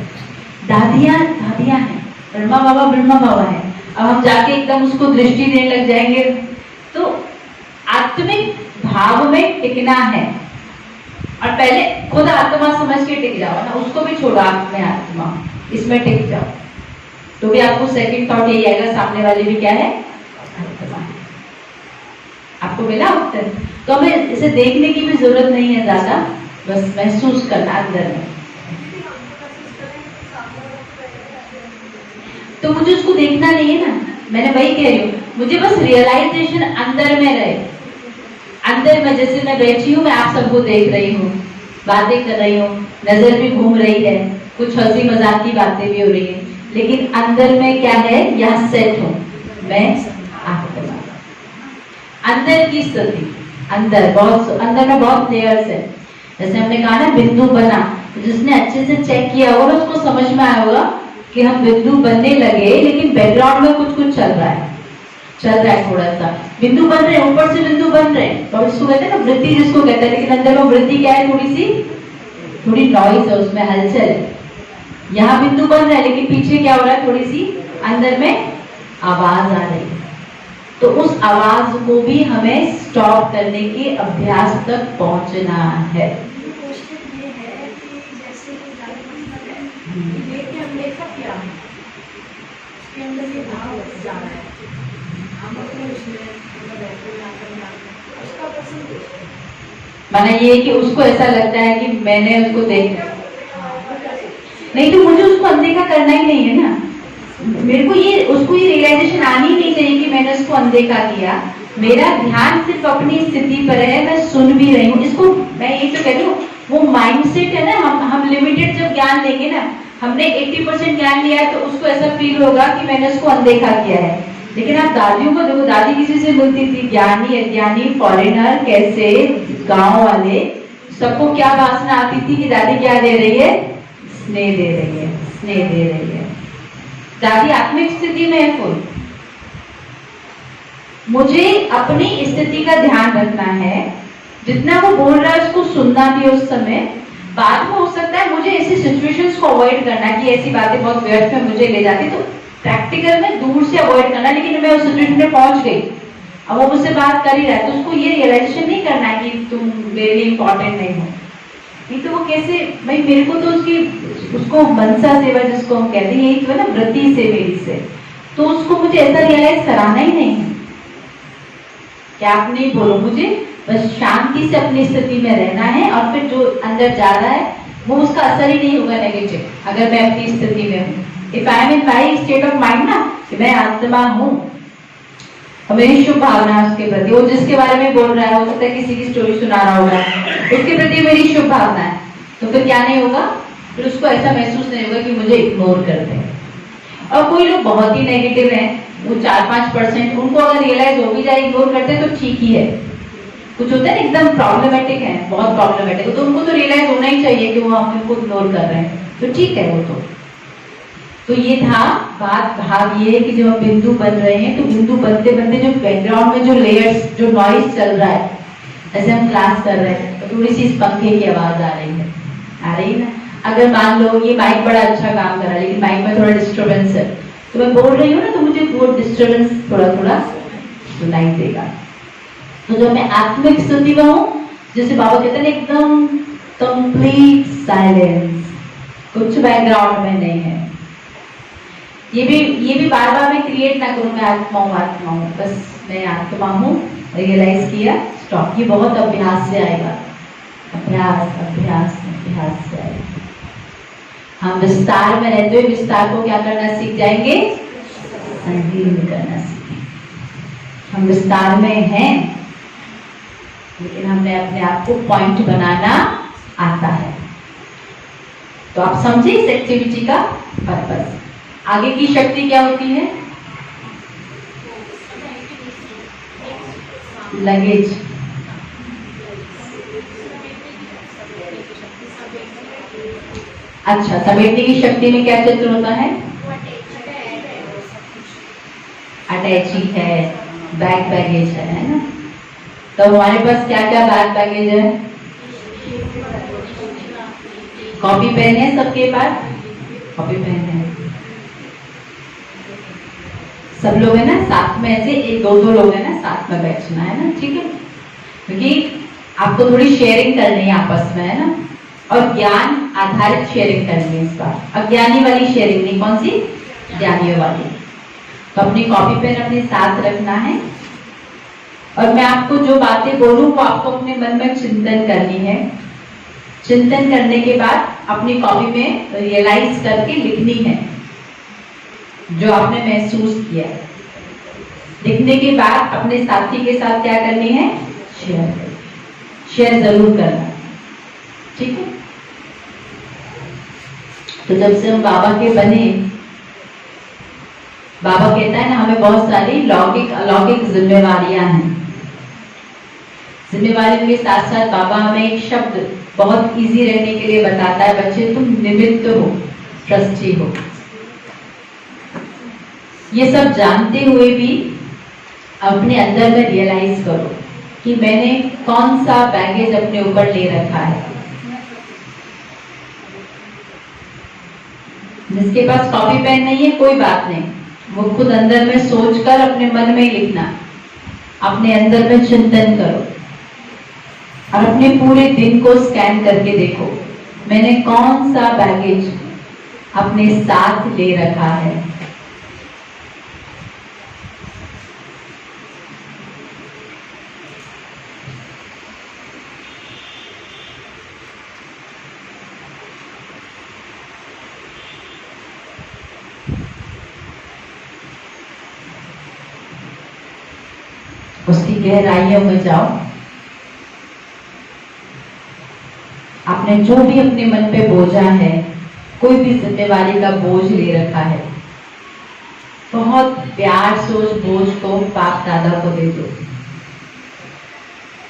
दादियां दादियां हैं, ब्रह्मा बाबा है, अब हम जाके एकदम उसको दृष्टि देने लग जाएंगे तो आत्मिक भाव में टिकना है। और पहले खुद आत्मा समझ के टिक जाओ ना, उसको भी छोड़ो, आप में आत्मा, इसमें टिक जाओ, तो भी आपको सेकंड थॉट यही आएगा, सामने वाले भी क्या है, आत्मा है। आपको मिला उत्तर? तो हमें इसे देखने की भी जरूरत नहीं है ज्यादा, बस महसूस करना अंदर में। तो मुझे उसको देखना नहीं है ना, मैंने वही कह रही हूँ, मुझे बस रियलाइजेशन अंदर में रहे। अंदर में जैसे मैं बैठी हूँ, मैं आप सबको देख रही हूँ, बातें कर रही हूँ, नजर भी घूम रही है, कुछ हंसी मजाक की बातें भी हो रही है, लेकिन अंदर में क्या है, यहाँ सेट हूँ मैं, आत्मा। अंदर की स्थिति, अंदर में बहुत लेयर्स है। जैसे हमने कहा ना बिंदु बना, तो जिसने अच्छे से चेक किया होगा उसको समझ में आया होगा कि हम बिंदु बनने लगे, लेकिन बैकग्राउंड में कुछ चल रहा है थोड़ा सा। बिंदु बन रहे हैं, ऊपर से बिंदु बन रहे हैं, तो इसको कहते हैं ना वृद्धि, जिसको कहते हैं, लेकिन अंदर में वृद्धि क्या है, थोड़ी नॉइज है, उसमें हलचल। यहाँ बिंदु बन रहा है, लेकिन पीछे क्या हो रहा है, थोड़ी सी अंदर में आवाज आ रही है। तो उस आवाज को भी हमें स्टॉप करने के अभ्यास तक पहुंचना है। माना ये कि उसको ऐसा लगता है कि मैंने उसको देखा नहीं, तो मुझे उसको अनदेखा करना ही नहीं है ना। मेरे को उसको ये रियलाइजेशन आनी ही नहीं चाहिए कि मैंने उसको अनदेखा किया। मेरा ध्यान सिर्फ अपनी स्थिति पर है, मैं सुन भी रही हूँ। इसको मैं ये तो कह रही हूँ, वो माइंडसेट है ना, हम लिमिटेड जब ज्ञान देंगे ना, हमने 80% ज्ञान लिया है, तो उसको ऐसा फील होगा कि मैंने उसको अनदेखा किया है। लेकिन आप दादियों को देखो, दादी किसी से बोलती थी, ज्ञानी अज्ञानी फॉरेनर कैसे, गांव वाले, सबको क्या वासना आती थी कि दादी क्या दे रही है, स्नेह दे रही है। दादी आत्मिक स्थिति में है कोई। मुझे अपनी स्थिति का ध्यान रखना है, जितना वो बोल रहा है उसको सुनना भी उस समय। बाद में हो सकता है मुझे ऐसी सिचुएशंस को अवॉइड करना कि ऐसी बातें बहुत व्यर्थ में मुझे ले जाती, तो प्रैक्टिकल में दूर से अवॉइड करना, लेकिन मैं उस सिचुएशन में पहुंच गई, अब वो मुझसे बात कर ही रहा है, तो उसको ये रियलाइजेशन नहीं करना है कि तुम मेरे लिए इंपॉर्टेंट नहीं हो। नहीं तो वो कैसे, भाई मेरे को तो उसको मनसा सेवा जिसको हम कहते हैं, यही तो है ना, वृत्ति से मेरी से, तो उसको मुझे ऐसा रियलाइज कराना ही नहीं है कि आप नहीं बोलो, मुझे बस शांति से अपनी स्थिति में रहना है, और फिर जो अंदर जा रहा है वो उसका असर ही नहीं होगा नेगेटिव, अगर मैं अपनी स्थिति में हूँ। If I am in my state of mind ना, कि मैं आत्मा हूँ, मेरी शुभ भावना है उसके प्रति, वो जिसके बारे में बोल रहा है, हो सकता है किसी की स्टोरी सुना रहा होगा, उसके प्रति मेरी शुभ भावना है, तो फिर क्या नहीं होगा, फिर उसको ऐसा महसूस नहीं होगा कि मुझे इग्नोर करते हैं। और कोई लोग बहुत ही नेगेटिव हैं, वो 4-5%, उनको अगर रियलाइज हो भी जाए इग्नोर करते हैं तो ठीक ही है। कुछ होता है एकदम प्रॉब्लमेटिक है, बहुत प्रॉब्लमेटिक, तो उनको तो रियलाइज होना ही चाहिए कि वो हम उनको इग्नोर कर रहे हैं, तो ठीक है वो तो ये था बात। भाव ये है कि जब हम बिंदु बन रहे हैं, तो बिंदु बनते बनते जो बैकग्राउंड में जो लेयर्स, जो नॉइज चल रहा है, जैसे हम क्लास कर रहे हैं तो थोड़ी सी इस पंखे की आवाज आ रही है ना। अगर मान लो ये माइक बड़ा अच्छा काम कर रहा है, लेकिन माइक में थोड़ा डिस्टर्बेंस है, तो मैं बोल रही हूँ ना, तो मुझे वो डिस्टर्बेंस थोड़ा थोड़ा सुनाई देगा। तो जब मैं आत्मिक स्थिति में हूँ, जैसे बाबा कहते हैं एकदम कंप्लीट साइलेंस, कुछ बैकग्राउंड में नहीं है। ये भी बार बार मैं क्रिएट ना करूं, मैं आत्मा हूँ, बस मैं आत्मा हूँ, रियलाइज किया, स्टॉप। ये बहुत अभ्यास से आएगा, अभ्यास से आएगा। हम विस्तार में रहते हुए विस्तार को क्या करना सीख जाएंगे, संकीर्ण करना सीखेंगे। हम विस्तार में हैं, लेकिन हमें अपने आप को पॉइंट बनाना आता है। तो आप समझे इस एक्टिविटी का पर्पस। आगे की शक्ति क्या होती है, लगेज। अच्छा, समेटने की शक्ति में क्या चित्र होता है? अटैची है, बैग बैगेज है ना। तो हमारे पास क्या क्या बैग बैगेज है? कॉपी पेन है सबके पास? कॉपी पेन है, सब लोग है ना साथ में, ऐसे एक दो दो लोग है ना साथ में बैठना है ना, ठीक है, क्योंकि आपको थोड़ी शेयरिंग करनी है आपस में, है ना, और ज्ञान आधारित शेयरिंग करनी है इस बार। अज्ञानी वाली शेयरिंग नहीं, कौन सी? ज्ञानियों वाली। तो अपनी कॉपी पेन अपने साथ रखना है, और मैं आपको जो बातें बोलूं वो आपको अपने मन में चिंतन करनी है। चिंतन करने के बाद अपनी कॉपी में रियलाइज करके लिखनी है जो आपने महसूस किया। लिखने के बाद अपने साथी के साथ क्या करनी है? शेयर जरूर करना, ठीक है। तो जब से हम बाबा के बने, बाबा कहता है ना हमें बहुत सारी लौकिक अलौकिक जिम्मेवारियां हैं। जिम्मेवारियों के साथ साथ बाबा हमें एक शब्द बहुत इजी रहने के लिए बताता है, बच्चे तुम निमित्त हो, ट्रस्टी हो। ये सब जानते हुए भी अपने अंदर में रियलाइज करो कि मैंने कौन सा बैगेज अपने ऊपर ले रखा है। जिसके पास कॉपी पेन नहीं है कोई बात नहीं, वो खुद अंदर में सोचकर अपने मन में लिखना, अपने अंदर में चिंतन करो और अपने पूरे दिन को स्कैन करके देखो मैंने कौन सा बैगेज अपने साथ ले रखा है। उसकी गहराइयों में जाओ। आपने जो भी अपने मन पे बोझा है, कोई भी जिम्मेवारी का बोझ ले रखा है, बहुत प्यार से उस बोझ को बाप दादा को दे दो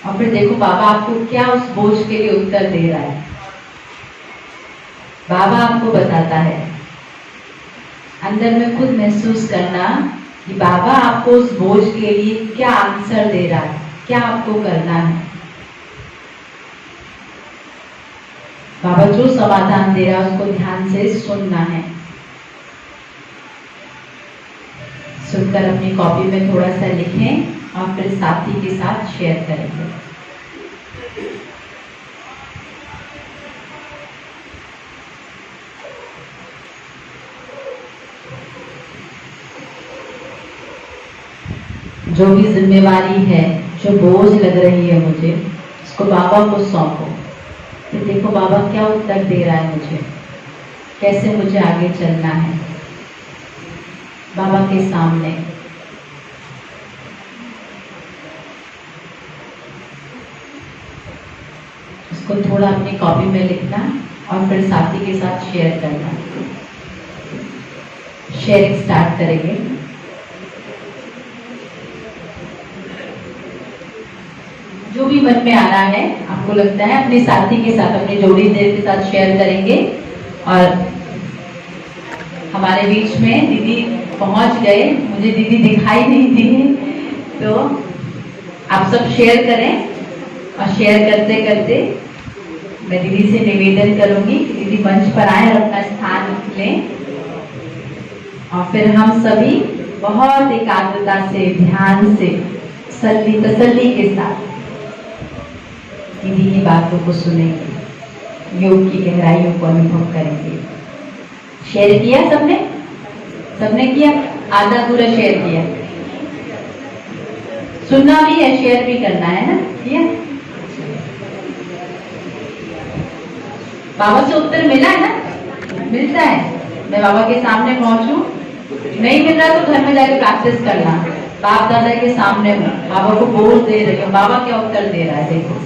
और फिर देखो बाबा आपको क्या उस बोझ के लिए उत्तर दे रहा है। बाबा आपको बताता है, अंदर में खुद महसूस करना कि बाबा आपको उस बोझ के लिए क्या आंसर दे रहा है, क्या आपको करना है। बाबा जो समाधान दे रहा है उसको ध्यान से सुनना है। सुनकर अपनी कॉपी में थोड़ा सा लिखें और फिर साथी के साथ शेयर करेंगे। जो भी जिम्मेवारी है, जो बोझ लग रही है मुझे, उसको बाबा को सौंपो। फिर देखो बाबा क्या उत्तर दे रहा है मुझे, कैसे मुझे आगे चलना है। बाबा के सामने उसको थोड़ा अपनी कॉपी में लिखना और फिर साथी के साथ शेयर करना। शेयरिंग स्टार्ट करेंगे। जो भी मन में आ रहा है, आपको लगता है अपने साथी के साथ, अपने जोड़ी देर के साथ शेयर करेंगे। और हमारे बीच में दीदी पहुंच गए, मुझे दीदी दिखाई नहीं दी, तो आप सब शेयर करें। और शेयर करते करते मैं दीदी से निवेदन करूंगी कि दीदी मंच पर आए और अपना स्थान लें। और फिर हम सभी बहुत एकाग्रता से, ध्यान से, तसल्ली के साथ दीदी की बातों को सुनेंगे, योग की गहराइयों को अनुभव करेंगे। शेयर किया सबने? सबने किया? आधा पूरा शेयर किया? सुनना भी है, शेयर भी करना है ना? किया? बाबा से उत्तर मिला है ना? मिलता है। मैं बाबा के सामने पहुंचूं, नहीं मिल रहा तो घर में जाके प्रैक्टिस करना। बाप दादा के सामने बाबा को बोल दे रही हूँ, बाबा क्या उत्तर दे रहा है देखो।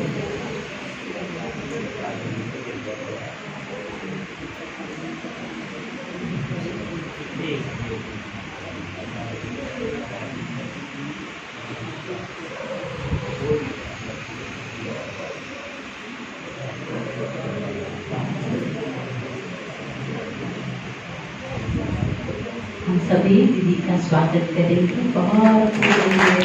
सभी दीदी का स्वागत करेंगे। बहुत